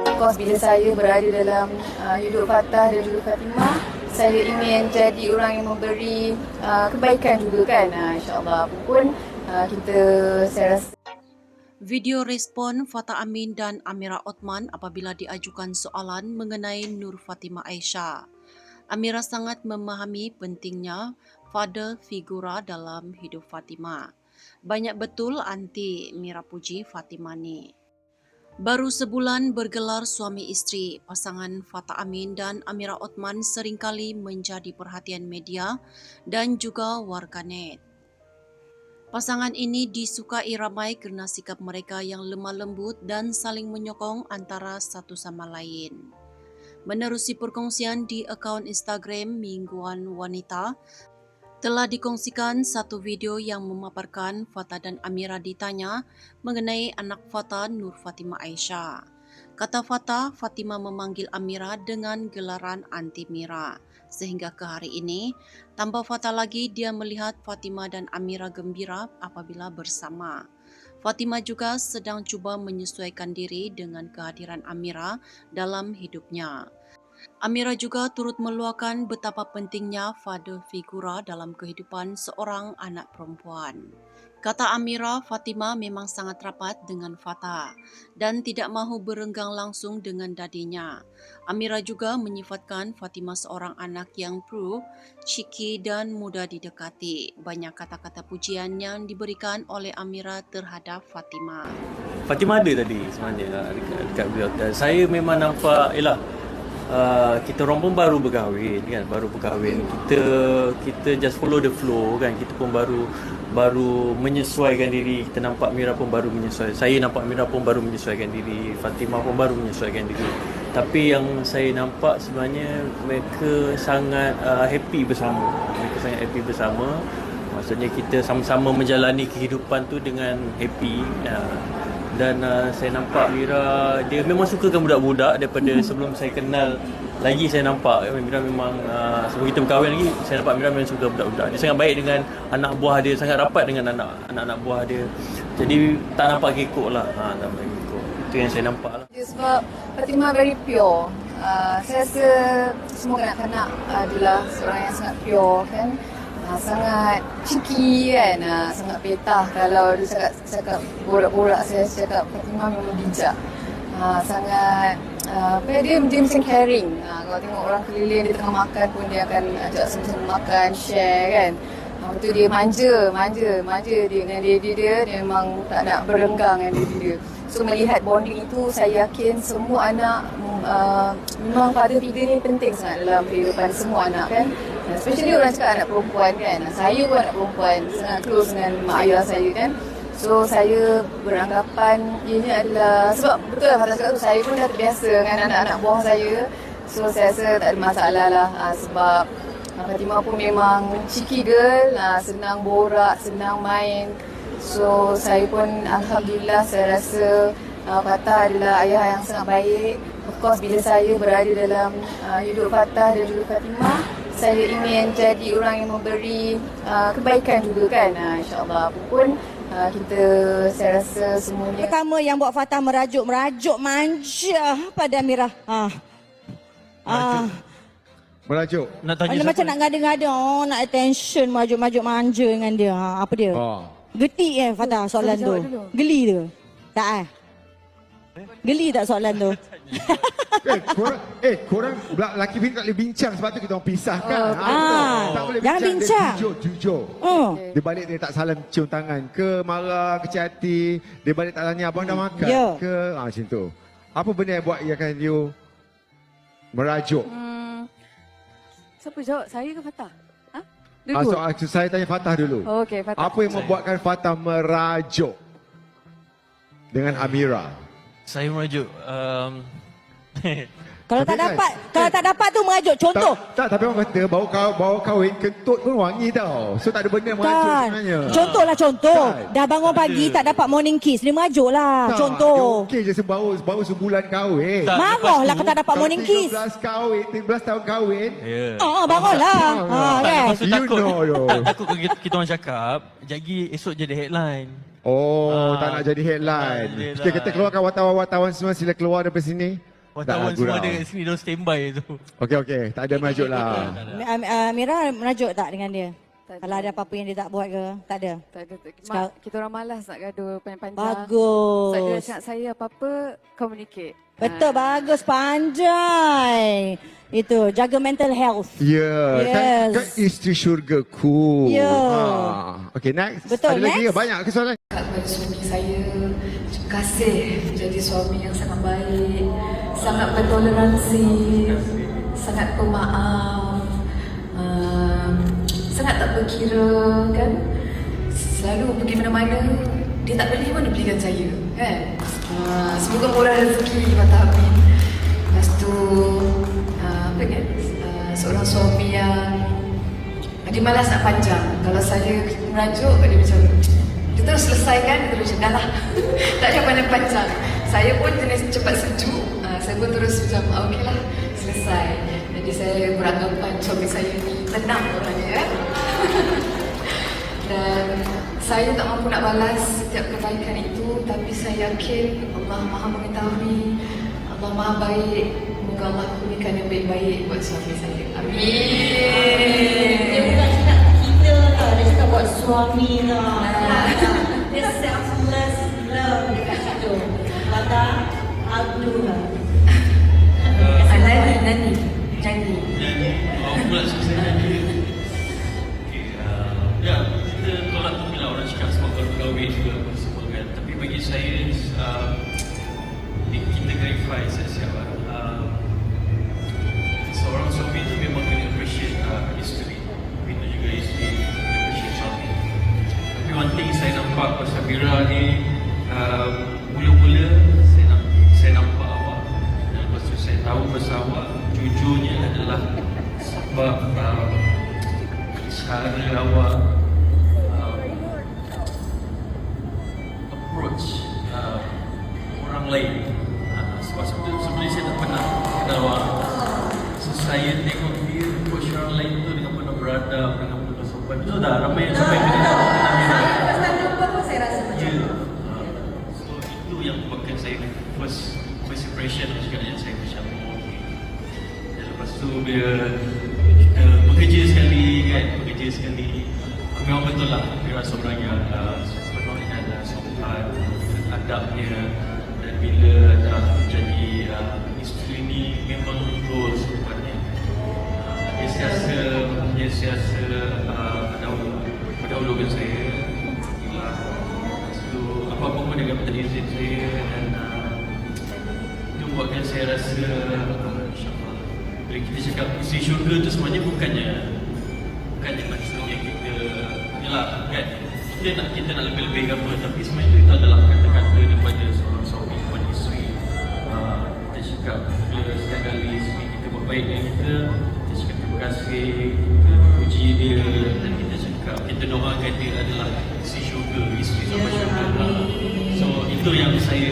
Of course, bila saya berada dalam hidup Fatah dan juga Fatimah, saya ingin jadi orang yang memberi kebaikan juga kan. InsyaAllah pun saya rasa. Video respon Fatah Amin dan Amira Othman apabila diajukan soalan mengenai Nur Fatimah Aisyah. Amira sangat memahami pentingnya father figura dalam hidup Fatimah. Banyak betul anti Mira puji Fatimah ni. Baru sebulan bergelar suami isteri, pasangan Fatah Amin dan Amira Othman seringkali menjadi perhatian media dan juga warganet. Pasangan ini disukai ramai kerana sikap mereka yang lemah lembut dan saling menyokong antara satu sama lain. Menerusi perkongsian di akaun Instagram Mingguan Wanita, telah dikongsikan satu video yang memaparkan Fatah dan Amira ditanya mengenai anak Fatah Nur Fatimah Aisyah. Kata Fatah, Fatimah memanggil Amira dengan gelaran anti Mira. Sehingga ke hari ini, tambah Fatah lagi dia melihat Fatimah dan Amira gembira apabila bersama. Fatimah juga sedang cuba menyesuaikan diri dengan kehadiran Amira dalam hidupnya. Amira juga turut meluahkan betapa pentingnya father figura dalam kehidupan seorang anak perempuan. Kata Amira, Fatimah memang sangat rapat dengan Fatah dan tidak mahu berenggang langsung dengan dadinya. Amira juga menyifatkan Fatimah seorang anak yang pruh, cheeky dan mudah didekati. Banyak kata-kata pujian yang diberikan oleh Amira terhadap Fatimah. Fatimah ada tadi sebenarnya dekat beliau. Dan saya memang nampak, kita orang pun baru berkahwin kan, kita just follow the flow kan, kita pun baru menyesuaikan diri. Kita nampak Mira pun baru menyesuaikan, saya nampak Mira pun baru menyesuaikan diri, Fatimah pun baru menyesuaikan diri. Tapi yang saya nampak sebenarnya mereka sangat happy bersama. Maksudnya kita sama-sama menjalani kehidupan tu dengan happy. Dan saya nampak Mira, dia memang sukakan budak-budak daripada sebelum saya kenal lagi. Saya nampak Mira memang, sebelum kita berkahwin lagi, saya nampak Mira memang suka budak-budak. Dia sangat baik dengan anak buah dia, sangat rapat dengan anak-anak buah dia. Jadi tak nampak kekok lah, tak nampak kekok. Itu yang saya nampak lah. Sebab Fatimah very pure. Saya rasa semua kanak-kanak adalah seorang yang sangat pure kan. Sangat cheeky kan, sangat petah. Kalau dia cakap borak-borak, saya cakap Fatimah memang bijak. Sangat dia macam caring. Kalau tengok orang keliling dia tengah makan pun dia akan ajak sama-sama makan, share kan. Betul, dia manja dengan diri dia memang tak nak berenggang dengan diri dia. So melihat bonding itu, saya yakin semua anak memang father figure ni penting sangat dalam kehidupan semua anak kan. Especially orang cakap anak perempuan kan. Saya pun anak perempuan, sangat close dengan mak ayah saya kan. So saya beranggapan ini adalah, sebab betul lah Fatah cakap tu, saya pun dah terbiasa dengan anak-anak buah saya. So saya rasa tak ada masalah lah. Sebab Fatimah pun memang cheeky girl, senang borak, senang main. So saya pun Alhamdulillah, saya rasa Fatah adalah ayah yang sangat baik. Of course, bila saya berada dalam hidup Fatah dan juga Fatimah, saya ingin jadi orang yang memberi kebaikan juga kan. InsyaAllah pun saya rasa semuanya. Pertama yang buat Fatah merajuk manja pada Amira. Merajuk. Nak tanya macam nak ngada-ngada, nak attention, merajuk manja dengan dia. Apa dia? Getik Fatah soalan tu? Geli tu? Tak Geli tak soalan tu? korang lelaki bini tak boleh bincang, sebab tu kita orang pisahkan. Tak boleh jangan bincang. Jujur. Dia balik dia tak salam cium tangan ke, marah, kecil hati. Dia balik tak tanya abang dah makan ke, macam tu. Apa benda yang buat iakan you merajuk? Siapa jawab? Saya ke Fatah? Soal saya tanya Fatah dulu. Okey, Fatah. Apa yang membuatkan Fatah merajuk dengan Amira? Saya merajuk, Kalau tak dapat tu merajuk. Contoh. Tak, tapi orang kata bawa kahwin kentut pun wangi tau. So tak ada benda yang merajuk sebenarnya. Contoh. Dah bangun pagi tak dapat morning kiss, dia merajuk lah. Contoh. Okey je baru sebulan kahwin. Marah lah kalau tak dapat morning kiss. 13 tahun kahwin. Bangun lah. Kan? Lepas tu takut kita orang cakap, jadi esok jadi headline. Oh, tak nak jadi headline. tak nak jadi Okay, kita headline. keluarkan wartawan-wartawan semua, sila keluar daripada sini. Wartawan Tak, semua gurau. ada kat sini, dia standby tu. Okey, tak ada merajuk lah. Mira merajuk tak dengan dia? Tak ada. Kalau ada apa-apa yang dia tak buat ke? Tak ada. Tak ada. Sekarang- Kita orang malas nak gaduh panjang-panjang. Bagus. Saya cakap saya apa-apa, communicate. Betul, bagus, pandai. Itu, jaga mental health. Ya, Yes. kan isteri syurga cool. Ya. Okey, next. Betul, Ada lagi next. ke? Banyak ke soalan? Kepada suami saya, terima kasih menjadi suami yang sangat baik, sangat bertoleransi, sangat pemaaf, sangat tak berkira kan. Selalu pergi mana-mana, dia tak beli pun dia belikan saya kan. Semoga murah rezeki Fatah Amin. Lepas tu apa kan, seorang suami yang dia malas nak panjang. Kalau saya merajuk, dia macam kita terus selesaikan, dia terus macam dah lah. Tak ada panjang-panjang. Saya pun jenis cepat sejuk. Saya pun terus macam okey lah, selesai. Jadi saya beranggapan suami saya ni tenang orangnya. Dan saya tak mampu nak balas setiap kebaikan itu, tapi saya yakin Allah Maha mengetahui, Allah Maha baik. Moga Allah berikan yang baik-baik buat suami saya. Amin. Dia bukan cakap kita tau, dia cakap buat suami tau. Dia selfless love dekat situ. Kata Abdul. Nani. Janji. Aku pula selesai nyanyi. Ya, kita tolak tu bila orang cakap semua kalau berkahwin juga apa semua kan. Tapi bagi saya, kita clarify siap-siap lah. Seorang suami tu memang kena appreciate isteri. Begitu juga isteri kena appreciate suami. Tapi one thing saya nampak pasal Mira ni, mula-mula saya nampak awak. Dan lepas tu saya tahu pasal awak, jujurnya adalah sebab cara awak approach orang lain. Sebab sebenarnya saya tak pernah kenal awak. So, saya tengok dia approach orang lain tu dengan penuh beradab, dengan penuh sopan. Betul tak? Ramai yang sampai kenal Mira. Pasal jumpa pun saya rasa macam tu. So itu yang buatkan saya first impression cakap yang saya macam okay. Dan lepas tu bila kita bekerja sekali memang betul lah Mira seorang yang penuh dengan sopan, adabnya, dan bila dah menjadi isteri ni memang betul sopannya. Dia siasa mendahulukan saya. Lepas tu apa-apa pun dia dapat izin saya, dan itu buatkan saya rasa insyaAllah bila kita cakap isi syurga tu sebenarnya bukannya maksudnya kita yalah kan kita nak lebih-lebih apa, tapi sebenarnya itu adalah kata-kata daripada seorang suami kepada isteri. Kita cakap bila setiap kali isteri kita buat baik dengan kita cakap terima kasih, kita puji dia, dan kita cakap kita doakan dia adalah isi syurga, isteri sampai syurga. So itu yang saya